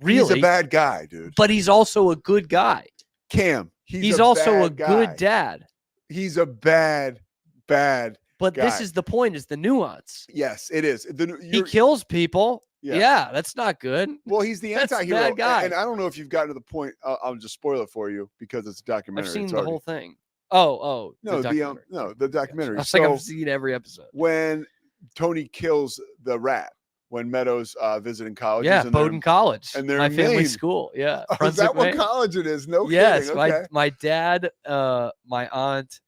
Really? He's a bad guy, dude. But he's also a good guy. Cam. He's also a good dad. He's a bad But guy. this is the point, is the nuance. Yes, it is. He kills people. Yeah. Yeah, that's not good. Well, he's the That's a anti-hero. bad guy. And I don't know if you've gotten to the point. I'll just spoil it for you because it's a documentary. I've seen It's the already- whole thing. Oh, No, the documentary. documentary. I was like, I've seen every episode. When Tony kills the rat, when Meadows visiting colleges. Yeah, and Bowdoin College. and they're my in family Maine. school. Yeah. Oh, is Brunswick, that what Maine. college it is? No Yes, kidding. Okay. my dad, my aunt,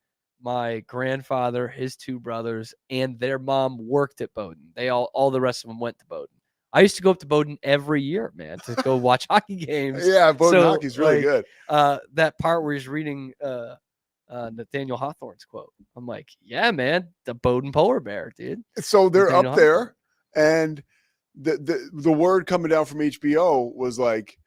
my grandfather, his two brothers, and their mom worked at Bowdoin. They all the rest of them went to Bowdoin. I used to go up to Bowdoin every year, man, to go watch hockey games. Yeah, Bowdoin So, hockey's really like, good. That part where he's reading Nathaniel Hawthorne's quote. I'm like, yeah, man, the Bowdoin polar bear, dude. So they're Nathaniel up there, and the word coming down from HBO was like,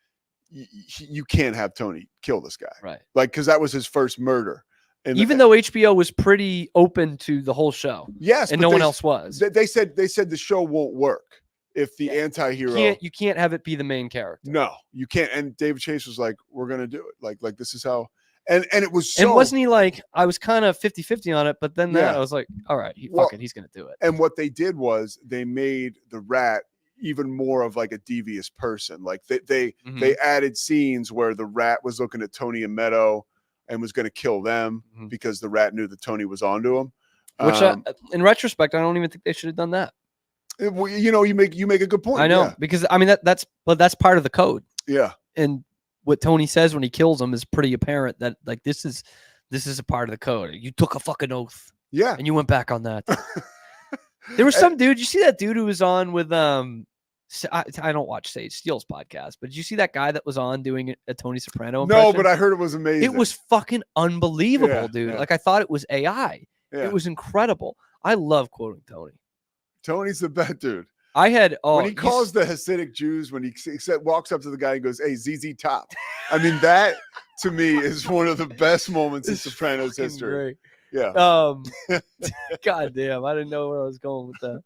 you can't have Tony kill this guy, Right. like because that was his first murder. And Even though HBO was pretty open to the whole show, yes, and but no one they- else was. They said the show won't work if the anti-hero. You can't have it be the main character. No, you can't. And David Chase was like, we're gonna do it. Like this is how. And it was so. And wasn't he like, I was kind of 50-50 on it, but then Yeah. I was like, all right, Well, he's going to do it. And what they did was they made the rat even more of like a devious person. Like they Mhm. added scenes where the rat was looking at Tony and Meadow and was going to kill them Mhm. because the rat knew that Tony was onto him. Which, in retrospect, I don't even think they should have done that. You make a good point. I know, because I mean that's part of the code. Yeah. And what Tony says when he kills him is pretty apparent that like this is a part of the code. You took a fucking oath Yeah. Yeah. and you went back on that. There was some dude. You see that dude who was on with I don't watch Sage Steele's podcast, but did you see that guy that was on doing a Tony Soprano No, impression? but I heard it was amazing. It was fucking unbelievable, Yeah, dude. yeah. Like I thought it was AI. Yeah. It was incredible. I love quoting Tony. Tony's the best dude. I had When he calls the Hasidic Jews, when he walks up to the guy and goes, "Hey, ZZ Top." I mean, that to me is one of the best moments in Sopranos history. Yeah. God damn, I didn't know where I was going with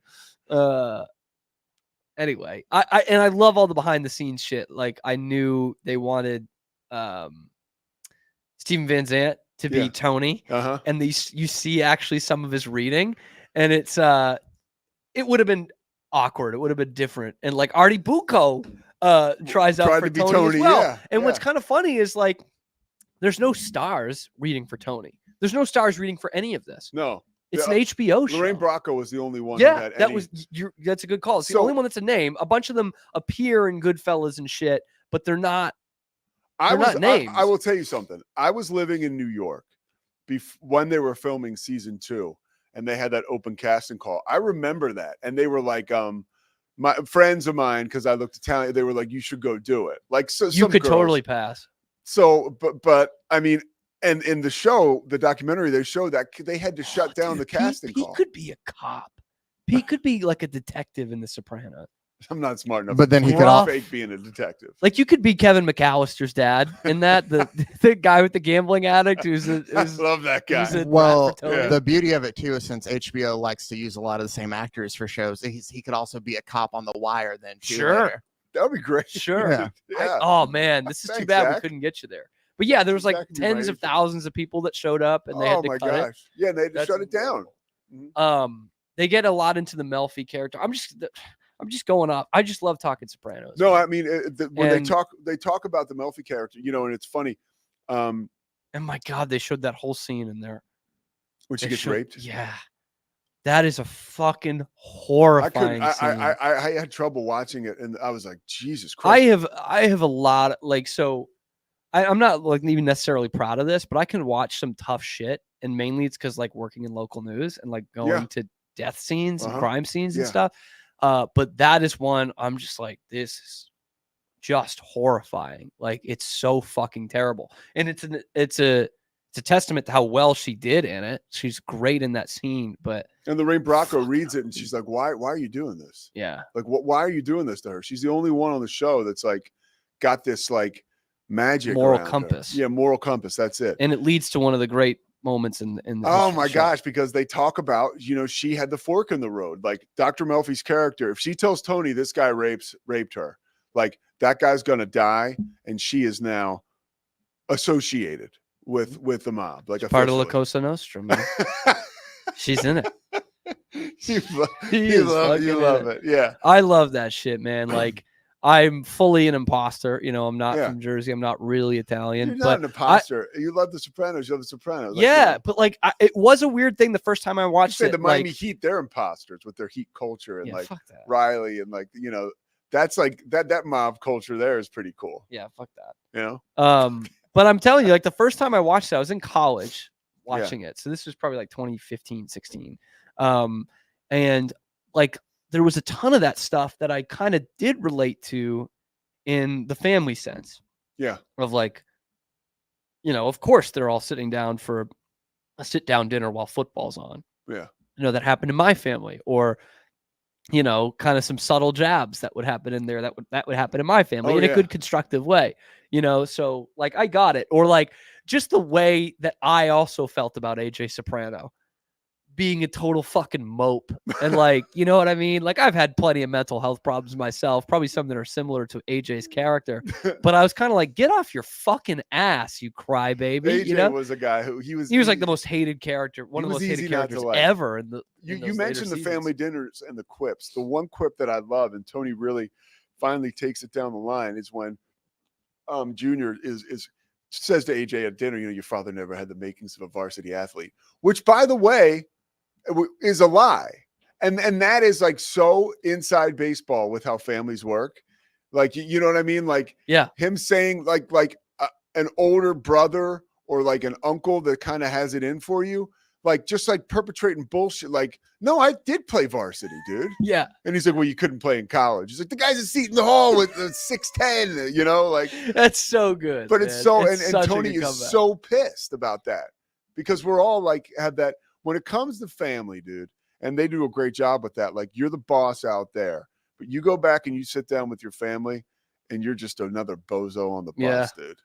that. Anyway, I love all the behind the scenes shit. Like I knew they wanted Steven Van Zandt to be Yeah. Tony, Uh-huh. and you see actually some of his reading, and it's it would have been awkward. It would have been different. And like Artie Bucco tries out Tried for to be Tony, Tony, as well. yeah, And what's yeah. kind of funny is like there's no stars reading for Tony. There's no stars reading for any of this. No. It's Yeah, an HBO show. Lorraine Bracco was the only one who Yeah, had that any. was that's a good call. It's the So- only one that's a name. A bunch of them appear in Goodfellas and shit, but they're not. I they're was, not names. I will tell you something. I was living in New York when they were filming season 2, and they had that open casting call. I remember that, and they were like, my friends of mine, because I looked Italian, they were like, "You should go do it." Like, so You some could girls. totally pass. So, but I mean, and in the show, the documentary, they showed that they had to shut down Dude, the casting Pete call. could be a cop. Pete could be like a detective in The Sopranos. I'm not smart enough. But then he to could al- fake being a detective. Like you could be Kevin McAllister's dad in that the guy with the gambling addict who's I love that guy. who's a rat Well, for Tony. yeah. the beauty of it too is since HBO likes to use a lot of the same actors for shows, he could also be a cop on The Wire then too. Sure. later. That would be great. Sure. Yeah. Yeah. Oh man, this is too Thanks, bad we Zach. couldn't get you there. But yeah, there was like Zach can be my tens of agent. thousands of people that showed up and they had Oh to my cut it. gosh. Yeah, they had to That's shut it down. They get a lot into the Melfi character. I'm just going off. I just love talking Sopranos. No, man. I mean when And- they talk about the Melfi character, and it's funny. And my God, they showed that whole scene in there. When she They gets showed- raped. Yeah, that is a fucking I horrifying couldn't. scene. I had trouble watching it, and I was like, Jesus Christ. I have a lot of, like, so I'm not like even necessarily proud of this, but I can watch some tough shit, and mainly it's because like working in local news and like going Yeah. to death scenes and Uh-huh. crime scenes and Yeah. stuff. But that is one I'm just like, this is just horrifying. Like it's so fucking terrible, and it's a testament to how well she did in it. She's great in that scene, but And Lorraine Bracco Fuck reads no, it, and she's like, "Why are you doing this? yeah, Like, why are you doing this to her? She's the only one on the show that's like got this like magic Moral around her. compass. Yeah, moral compass. That's it. and it leads to one of the great moments in the Oh history of my the show. gosh, because they talk about, she had the fork in the road. Like Dr. Melfi's character, if she tells Tony this guy raped her, like that guy's gonna die, and she is now associated with the mob. Like Part of La officially. Cosa Nostra, man. She's in it. you He is love fucking in it. Yeah. I love that shit, man. Like I'm fully an imposter. I'm not Yeah. from Jersey. I'm not really Italian, You're but not an imposter. You love the Sopranos. You love the Sopranos. Like, yeah, but like it was a weird thing the first time I you watched say it. the Miami like, Heat, they're imposters with their Heat culture and yeah, like fuck that. Riley and like that's like that mob culture there is pretty cool. Yeah, fuck that. You know. But I'm telling you, like the first time I watched it, I was in college Yeah. watching it. So this was probably like 2015, 16. And like there was a ton of that stuff that I kind of did relate to in the family sense Yeah. of like, of course they're all sitting down for a sit down dinner while football's on. Yeah. That happened in my family, or kind of some subtle jabs that would happen in there that would happen in my family Oh, in a yeah. good constructive way. So like I got it. Or like just the way that I also felt about AJ Soprano being a total fucking mope. And like, you know what I mean? Like I've had plenty of mental health problems myself, probably some that are similar to AJ's character. But I was kind of like, get off your fucking ass, you crybaby. AJ was a guy who he was Like the most hated character, one of the was most easy hated not to characters like. ever. In you those later mentioned the seasons. family dinners and the quips. The one quip that I love, and Tony really finally takes it down the line, is when Junior says to AJ at dinner, your father never had the makings of a varsity athlete, which by the way is a lie. And that is like so inside baseball with how families work. Like, you know what I mean? Like, Yeah. him saying like an older brother or like an uncle that kind of has it in for you. like just like perpetrating bullshit. Like, no, I did play varsity, dude. Yeah, And he's like, well, you couldn't play in college. He's like, the guy's a seat in the hall with 6'10", you know, like. that's so good. But it's man. so, It's and such a Tony good is comeback. so pissed about that because we're all like, have that when it comes to family, dude, and they do a great job with that. Like, you're the boss out there, but you go back and you sit down with your family and you're just another bozo on the bus, dude.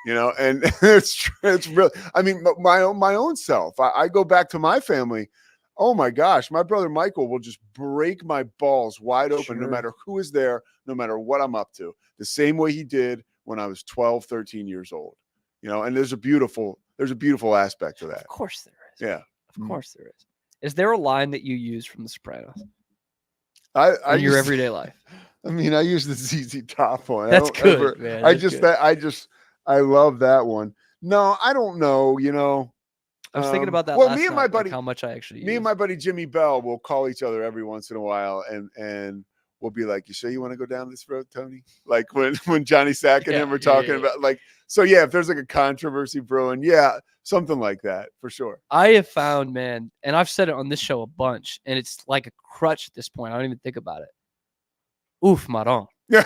You know, and it's real. I mean, my own self. I go back to my family. Oh my gosh, my brother Michael will just break my balls wide open, no Sure. matter who is there, no matter what I'm up to. The same way he did when I was 12, 13 years old. You know, and there's a beautiful aspect to that. Of course there is. Yeah. Of course there is. Is there a line that you use from The Sopranos I in your used- everyday life? I mean, I use the ZZ Top one. That's I don't good, ever- man. I That's just good. I love that one. No, I don't know. You know, I was thinking about that. Well, last me and night, my buddy, like how much I actually me and use. my buddy Jimmy Bell will call each other every once in a while, and we'll be like, "You sure you want to go down this road, Tony?" Like when Johnny Sack and Yeah, him were yeah, talking yeah. about like. So yeah, if there's like a controversy brewing, yeah, something like that for sure. I have found, man, and I've said it on this show a bunch, and it's like a crutch at this point. I don't even think about it. Oof, Maron. Yeah,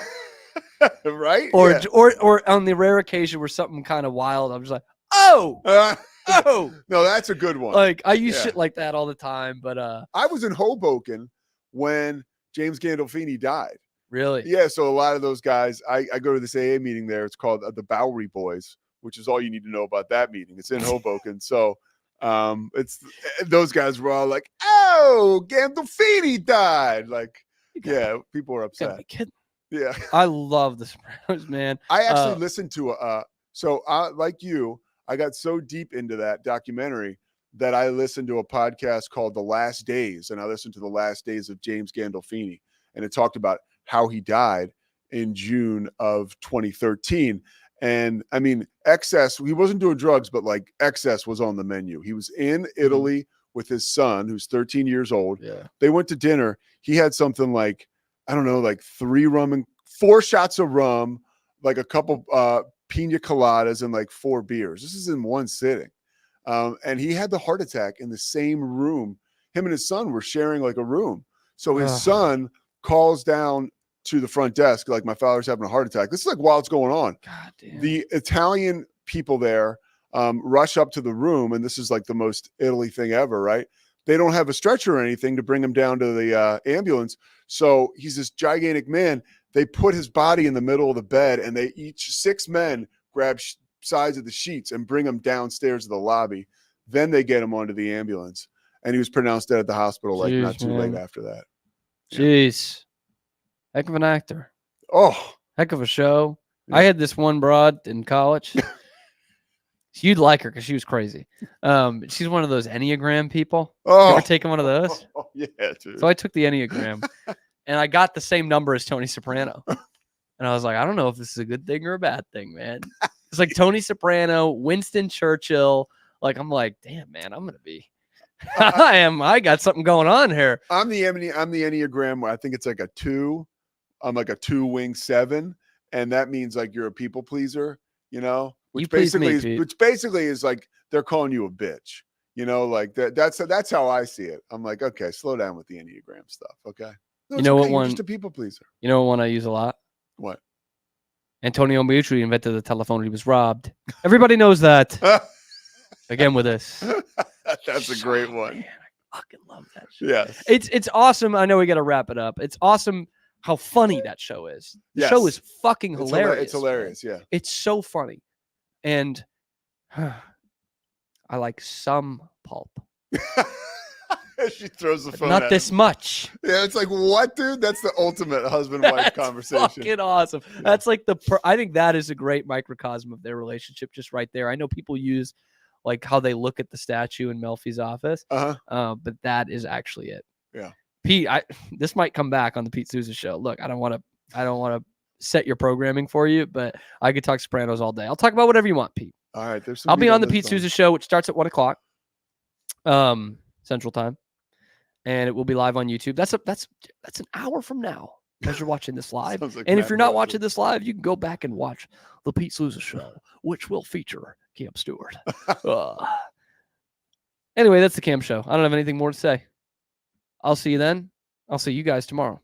right. Or Yeah. or on the rare occasion where something kind of wild, I'm just like, oh, oh. No, that's a good one. Like I use Yeah. shit like that all the time, but I was in Hoboken when James Gandolfini died. really, Yeah, so a lot of those guys, I go to this AA meeting there. It's called the Bowery Boys, which is all you need to know about that meeting. It's in Hoboken. So it's those guys were all like, oh, Gandolfini died. Like, You gotta- yeah, people were you gotta upset. be kidding. Yeah. I love The Sopranos, man. I actually Uh, listened to like you, I got so deep into that documentary that I listened to a podcast called The Last Days, and I listened to The Last Days of James Gandolfini, and it talked about how he died in June of 2013. And I mean, excess, he wasn't doing drugs, but like excess was on the menu. He was in Italy with his son, who's 13 years old. Yeah. They went to dinner. He had something like, I don't know, like 4 shots of rum, like a couple pina coladas, and like 4 beers. This is in one sitting. And he had the heart attack in the same room. Him and his son were sharing like a room. So his Ugh. son calls down to the front desk, like, my father's having a heart attack. This is like while it's going on. God damn. The Italian people there rush up to the room, and this is like the most Italy thing ever, right? They don't have a stretcher or anything to bring him down to the ambulance. So he's this gigantic man. They put his body in the middle of the bed, and they each 6 men grab sides of the sheets and bring him downstairs to the lobby. Then they get him onto the ambulance, and he was pronounced dead at the hospital like Jeez, not too late man. after that. Jeez. Heck of an actor. Oh, Heck of a show. Yeah. I had this one broad in college. You'd like her because she was crazy. She's one of those Enneagram people. You oh, ever taken one of those? yeah, dude. So I took the Enneagram and I got the same number as Tony Soprano. And I was like, I don't know if this is a good thing or a bad thing, man. It's like Tony Soprano, Winston Churchill. Like, I'm like, damn, man, I'm going to be. I got something going on here. I'm the Enneagram where I think it's like a 2. I'm like a 2-wing 7, and that means like you're a people pleaser, you know, You please me, Pete. which basically is like they're calling you a bitch, you know, like that's how I see it. I'm like, okay, slow down with the Enneagram stuff, okay? No, You it's know what okay, you're one- just a people pleaser. You know what one I use a lot? What? Antonio Meucci invented the telephone. He was robbed. Everybody knows that. Again with this. That's a great Oh, one. man, I fucking love that shit. Yes. It's awesome. I know we got to wrap it up. It's awesome how funny that show is. The show Yes. is fucking It's hilarious. It's hilarious. Yeah. It's so funny. And I like some pulp. She throws the but phone. not at this him. much. Yeah, it's like, what, dude? That's the ultimate husband-wife That's conversation. fucking awesome. That's like I think that is a great microcosm of their relationship just right there. I know people use like how they look at the statue in Melfi's office, Uh-huh. but that is actually it. Yeah. Pete, this might come back on the Pete Souza show. Look, I don't want to set your programming for you, but I could talk Sopranos all day. I'll talk about whatever you want, Pete. All right. There's some I'll be meat on the this Pete bone. Souza show, which starts at 1:00 Central Time, and it will be live on YouTube. That's an hour from now as you're watching this live. Sounds like And if Matt you're not Murphy. watching this live, you can go back and watch the Pete Souza show, which will feature Camp Stewart. Anyway, that's the Cam Show. I don't have anything more to say. I'll see you then. I'll see you guys tomorrow.